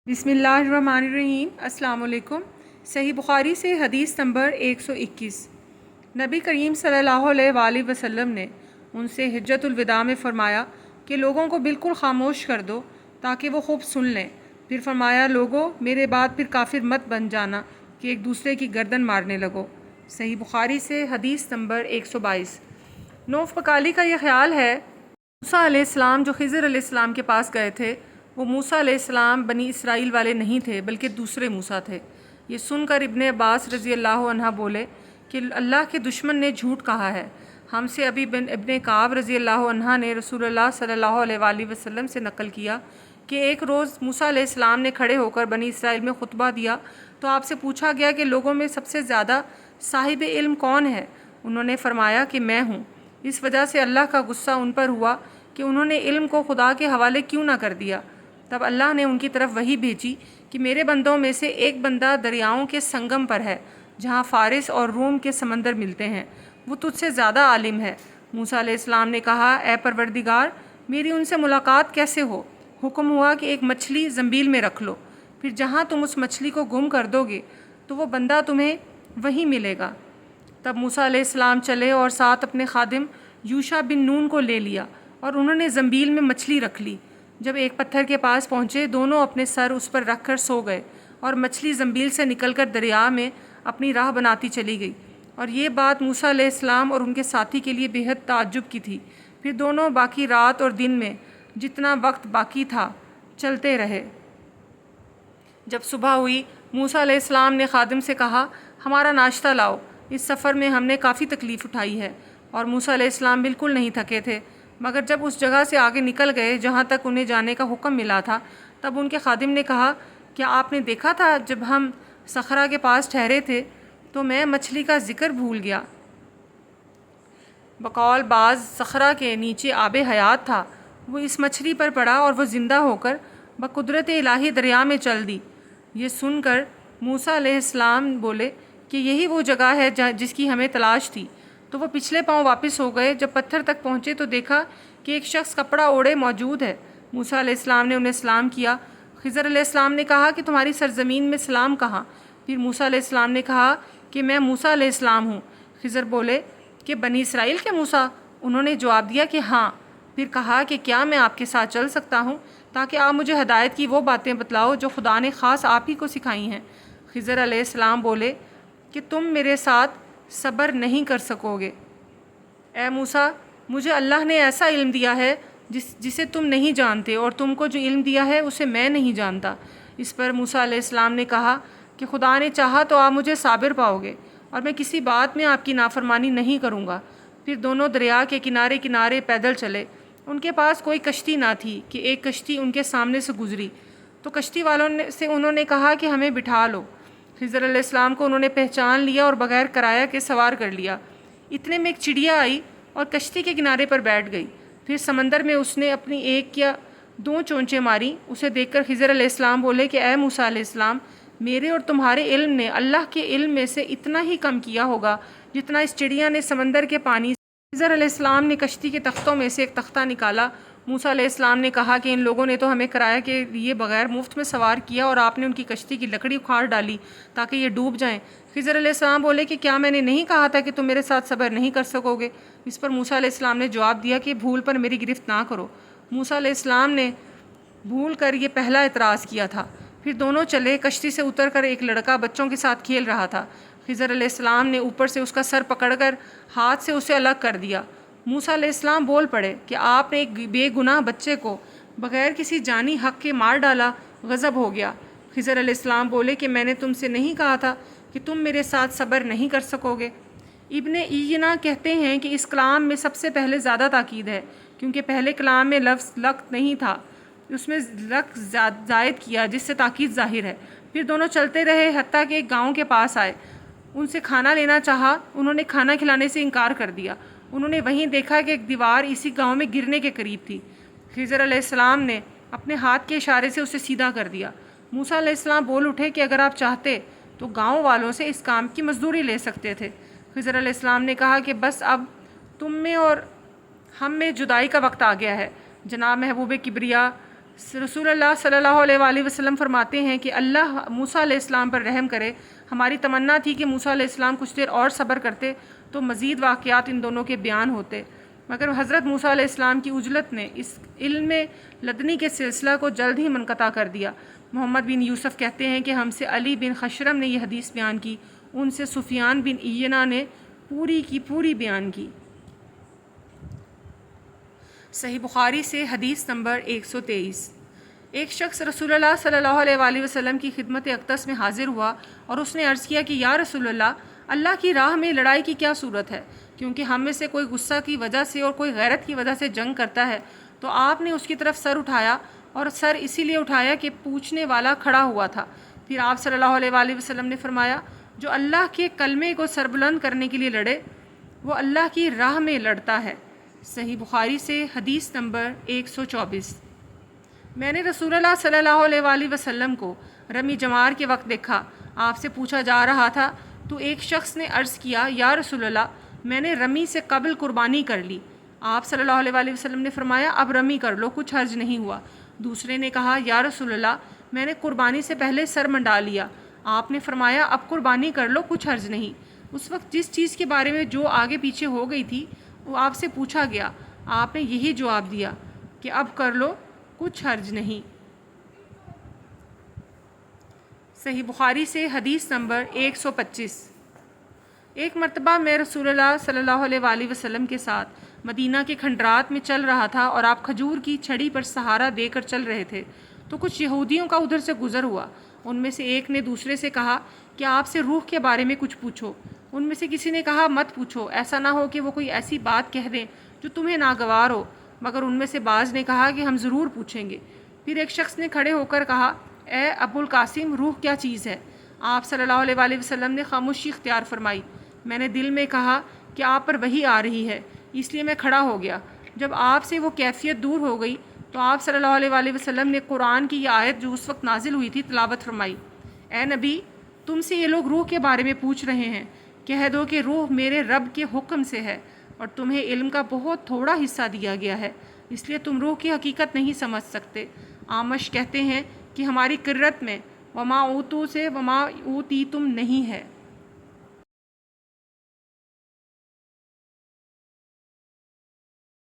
بسم اللہ الرحمن الرحیم۔ السلام علیکم۔ صحیح بخاری سے حدیث نمبر 121۔ نبی کریم صلی اللہ علیہ وآلہ وسلم نے ان سے حجۃ الوداع میں فرمایا کہ لوگوں کو بالکل خاموش کر دو تاکہ وہ خوب سن لیں۔ پھر فرمایا، لوگوں میرے بعد پھر کافر مت بن جانا کہ ایک دوسرے کی گردن مارنے لگو۔ صحیح بخاری سے حدیث نمبر 122۔ نوف بکالی کا یہ خیال ہے موسیٰ علیہ السلام جو خضر علیہ السلام کے پاس گئے تھے وہ موسیٰ علیہ السلام بنی اسرائیل والے نہیں تھے بلکہ دوسرے موسیٰ تھے۔ یہ سن کر ابن عباس رضی اللہ عنہ بولے کہ اللہ کے دشمن نے جھوٹ کہا ہے۔ ہم سے ابھی ابن کعب رضی اللہ عنہ نے رسول اللہ صلی اللہ علیہ وآلہ وسلم سے نقل کیا کہ ایک روز موسیٰ علیہ السلام نے کھڑے ہو کر بنی اسرائیل میں خطبہ دیا تو آپ سے پوچھا گیا کہ لوگوں میں سب سے زیادہ صاحب علم کون ہے؟ انہوں نے فرمایا کہ میں ہوں۔ اس وجہ سے اللہ کا غصہ ان پر ہوا کہ انہوں نے علم کو خدا کے حوالے کیوں نہ کر دیا۔ تب اللہ نے ان کی طرف وحی بھیجی کہ میرے بندوں میں سے ایک بندہ دریاؤں کے سنگم پر ہے جہاں فارس اور روم کے سمندر ملتے ہیں، وہ تجھ سے زیادہ عالم ہے۔ موسیٰ علیہ السلام نے کہا، اے پروردگار، میری ان سے ملاقات کیسے ہو؟ حکم ہوا کہ ایک مچھلی زنبیل میں رکھ لو، پھر جہاں تم اس مچھلی کو گم کر دو گے تو وہ بندہ تمہیں وہیں ملے گا۔ تب موسیٰ علیہ السلام چلے اور ساتھ اپنے خادم یوشع بن نون کو لے لیا اور انہوں نے زنبیل میں مچھلی رکھ لی۔ جب ایک پتھر کے پاس پہنچے دونوں اپنے سر اس پر رکھ کر سو گئے اور مچھلی زنبیل سے نکل کر دریا میں اپنی راہ بناتی چلی گئی، اور یہ بات موسیٰ علیہ السلام اور ان کے ساتھی کے لیے بےحد تعجب کی تھی۔ پھر دونوں باقی رات اور دن میں جتنا وقت باقی تھا چلتے رہے۔ جب صبح ہوئی موسیٰ علیہ السلام نے خادم سے کہا، ہمارا ناشتہ لاؤ، اس سفر میں ہم نے کافی تکلیف اٹھائی ہے۔ اور موسیٰ علیہ السلام بالکل نہیں تھکے تھے، مگر جب اس جگہ سے آگے نکل گئے جہاں تک انہیں جانے کا حکم ملا تھا تب ان کے خادم نے کہا، کیا آپ نے دیکھا تھا جب ہم صخرہ کے پاس ٹھہرے تھے تو میں مچھلی کا ذکر بھول گیا۔ بقول بعض صخرہ کے نیچے آب حیات تھا، وہ اس مچھلی پر پڑا اور وہ زندہ ہو کر بقدرت الہی دریا میں چل دی۔ یہ سن کر موسیٰ علیہ السلام بولے کہ یہی وہ جگہ ہے جس کی ہمیں تلاش تھی۔ تو وہ پچھلے پاؤں واپس ہو گئے۔ جب پتھر تک پہنچے تو دیکھا کہ ایک شخص کپڑا اوڑھے موجود ہے۔ موسیٰ علیہ السلام نے انہیں سلام کیا۔ خضر علیہ السلام نے کہا کہ تمہاری سرزمین میں سلام کہاں؟ پھر موسیٰ علیہ السلام نے کہا کہ میں موسیٰ علیہ السلام ہوں۔ خضر بولے کہ بنی اسرائیل کے موسیٰ؟ انہوں نے جواب دیا کہ ہاں۔ پھر کہا کہ کیا میں آپ کے ساتھ چل سکتا ہوں تاکہ آپ مجھے ہدایت کی وہ باتیں بتلاؤ جو خدا نے خاص آپ ہی کو سکھائی ہیں؟ خضر علیہ السلام بولے کہ تم میرے ساتھ صبر نہیں کر سکو گے۔ اے موسیٰ، مجھے اللہ نے ایسا علم دیا ہے جسے تم نہیں جانتے، اور تم کو جو علم دیا ہے اسے میں نہیں جانتا۔ اس پر موسیٰ علیہ السلام نے کہا کہ خدا نے چاہا تو آپ مجھے صابر پاؤ گے، اور میں کسی بات میں آپ کی نافرمانی نہیں کروں گا۔ پھر دونوں دریا کے کنارے کنارے پیدل چلے۔ ان کے پاس کوئی کشتی نہ تھی کہ ایک کشتی ان کے سامنے سے گزری تو کشتی والوں سے انہوں نے کہا کہ ہمیں بٹھا لو۔ خضر علیہ السلام کو انہوں نے پہچان لیا اور بغیر کرایہ کے سوار کر لیا۔ اتنے میں ایک چڑیا آئی اور کشتی کے کنارے پر بیٹھ گئی۔ پھر سمندر میں اس نے اپنی ایک یا دو چونچیں ماری۔ اسے دیکھ کر خضر علیہ السلام بولے کہ اے موسیٰ علیہ السلام، میرے اور تمہارے علم نے اللہ کے علم میں سے اتنا ہی کم کیا ہوگا جتنا اس چڑیا نے سمندر کے پانی سے۔ خضر علیہ السلام نے کشتی کے تختوں میں سے ایک تختہ نکالا۔ موسیٰ علیہ السلام نے کہا کہ ان لوگوں نے تو ہمیں کرایہ کے لیے بغیر مفت میں سوار کیا اور آپ نے ان کی کشتی کی لکڑی اکھاڑ ڈالی تاکہ یہ ڈوب جائیں۔ خضر علیہ السلام بولے کہ کیا میں نے نہیں کہا تھا کہ تم میرے ساتھ صبر نہیں کر سکو گے؟ اس پر موسیٰ علیہ السلام نے جواب دیا کہ بھول پر میری گرفت نہ کرو۔ موسیٰ علیہ السلام نے بھول کر یہ پہلا اعتراض کیا تھا۔ پھر دونوں چلے۔ کشتی سے اتر کر ایک لڑکا بچوں کے ساتھ کھیل رہا تھا۔ خضر علیہ السلام نے اوپر سے اس کا سر پکڑ کر ہاتھ سے اسے الگ کر دیا۔ موسیٰ علیہ السلام بول پڑے کہ آپ نے ایک بے گناہ بچے کو بغیر کسی جانی حق کے مار ڈالا، غضب ہو گیا۔ خضر علیہ السلام بولے کہ میں نے تم سے نہیں کہا تھا کہ تم میرے ساتھ صبر نہیں کر سکو گے؟ ابن عیینہ کہتے ہیں کہ اس کلام میں سب سے پہلے زیادہ تاکید ہے، کیونکہ پہلے کلام میں لفظ لقت نہیں تھا، اس میں لقت زائد کیا جس سے تاکید ظاہر ہے۔ پھر دونوں چلتے رہے حتیٰ کہ ایک گاؤں کے پاس آئے۔ ان سے کھانا لینا چاہا، انہوں نے کھانا کھلانے سے انکار کر دیا۔ انہوں نے وہیں دیکھا کہ ایک دیوار اسی گاؤں میں گرنے کے قریب تھی۔ خضر علیہ السلام نے اپنے ہاتھ کے اشارے سے اسے سیدھا کر دیا۔ موسیٰ علیہ السلام بول اٹھے کہ اگر آپ چاہتے تو گاؤں والوں سے اس کام کی مزدوری لے سکتے تھے۔ خضر علیہ السلام نے کہا کہ بس اب تم میں اور ہم میں جدائی کا وقت آ گیا ہے۔ جناب محبوب کبریا رسول اللہ صلی اللہ علیہ وآلہ وسلم فرماتے ہیں کہ اللہ موسیٰ علیہ السلام پر رحم کرے۔ ہماری تمنا تھی کہ موسیٰ علیہ السلام کچھ دیر اور صبر کرتے تو مزید واقعات ان دونوں کے بیان ہوتے، مگر حضرت موسیٰ علیہ السلام کی عجلت نے اس علم لدنی کے سلسلہ کو جلد ہی منقطع کر دیا۔ محمد بن یوسف کہتے ہیں کہ ہم سے علی بن خشرم نے یہ حدیث بیان کی، ان سے سفیان بن عیینہ نے پوری کی پوری بیان کی۔ صحیح بخاری سے حدیث نمبر 123۔ ایک شخص رسول اللہ صلی اللہ علیہ وآلہ وسلم کی خدمت اقدس میں حاضر ہوا اور اس نے عرض کیا کہ یا رسول اللہ کی راہ میں لڑائی کی کیا صورت ہے؟ کیونکہ ہم میں سے کوئی غصہ کی وجہ سے اور کوئی غیرت کی وجہ سے جنگ کرتا ہے۔ تو آپ نے اس کی طرف سر اٹھایا، اور سر اسی لیے اٹھایا کہ پوچھنے والا کھڑا ہوا تھا۔ پھر آپ صلی اللہ علیہ وآلہ وسلم نے فرمایا، جو اللہ کے کلمے کو سربلند کرنے کے لیے لڑے وہ اللہ کی راہ میں لڑتا ہے۔ صحیح بخاری سے حدیث نمبر 124۔ میں نے رسول اللہ صلی اللہ علیہ وآلہ وسلم کو رمی جمار کے وقت دیکھا۔ آپ سے پوچھا جا رہا تھا تو ایک شخص نے عرض کیا، یا رسول اللہ میں نے رمی سے قبل قربانی کر لی۔ آپ صلی اللہ علیہ وآلہ وسلم نے فرمایا، اب رمی کر لو، کچھ حرج نہیں ہوا۔ دوسرے نے کہا، یا رسول اللہ میں نے قربانی سے پہلے سر منڈا لیا۔ آپ نے فرمایا، اب قربانی کر لو، کچھ حرج نہیں۔ اس وقت جس چیز کے بارے میں جو آگے پیچھے ہو گئی تھی وہ آپ سے پوچھا گیا، آپ نے یہی جواب دیا کہ اب کر لو، کچھ حرج نہیں۔ صحیح بخاری سے حدیث نمبر 125۔ ایک مرتبہ میں رسول اللہ صلی اللہ علیہ وآلہ وسلم کے ساتھ مدینہ کے کھنڈرات میں چل رہا تھا، اور آپ کھجور کی چھڑی پر سہارا دے کر چل رہے تھے تو کچھ یہودیوں کا ادھر سے گزر ہوا۔ ان میں سے ایک نے دوسرے سے کہا کہ آپ سے روح کے بارے میں کچھ پوچھو۔ ان میں سے کسی نے کہا، مت پوچھو، ایسا نہ ہو کہ وہ کوئی ایسی بات کہہ دیں جو تمہیں ناگوار ہو۔ مگر ان میں سے بعض نے کہا کہ ہم ضرور پوچھیں گے۔ پھر ایک شخص نے کھڑے ہو کر کہا، اے ابو القاسم، روح کیا چیز ہے؟ آپ صلی اللہ علیہ وآلہ وسلم نے خاموشی اختیار فرمائی۔ میں نے دل میں کہا کہ آپ پر وحی آ رہی ہے، اس لیے میں کھڑا ہو گیا۔ جب آپ سے وہ کیفیت دور ہو گئی تو آپ صلی اللہ علیہ وآلہ وسلم نے قرآن کی یہ آیت جو اس وقت نازل ہوئی تھی تلاوت فرمائی، اے نبی، تم سے یہ لوگ روح کے بارے میں پوچھ رہے ہیں، کہہ دو کہ روح میرے رب کے حکم سے ہے، اور تمہیں علم کا بہت تھوڑا حصہ دیا گیا ہے، اس لیے تم روح کی حقیقت نہیں سمجھ سکتے۔ آمش کہتے ہیں کہ ہماری قرت میں وما اوتو سے وما اوتیتم نہیں ہے۔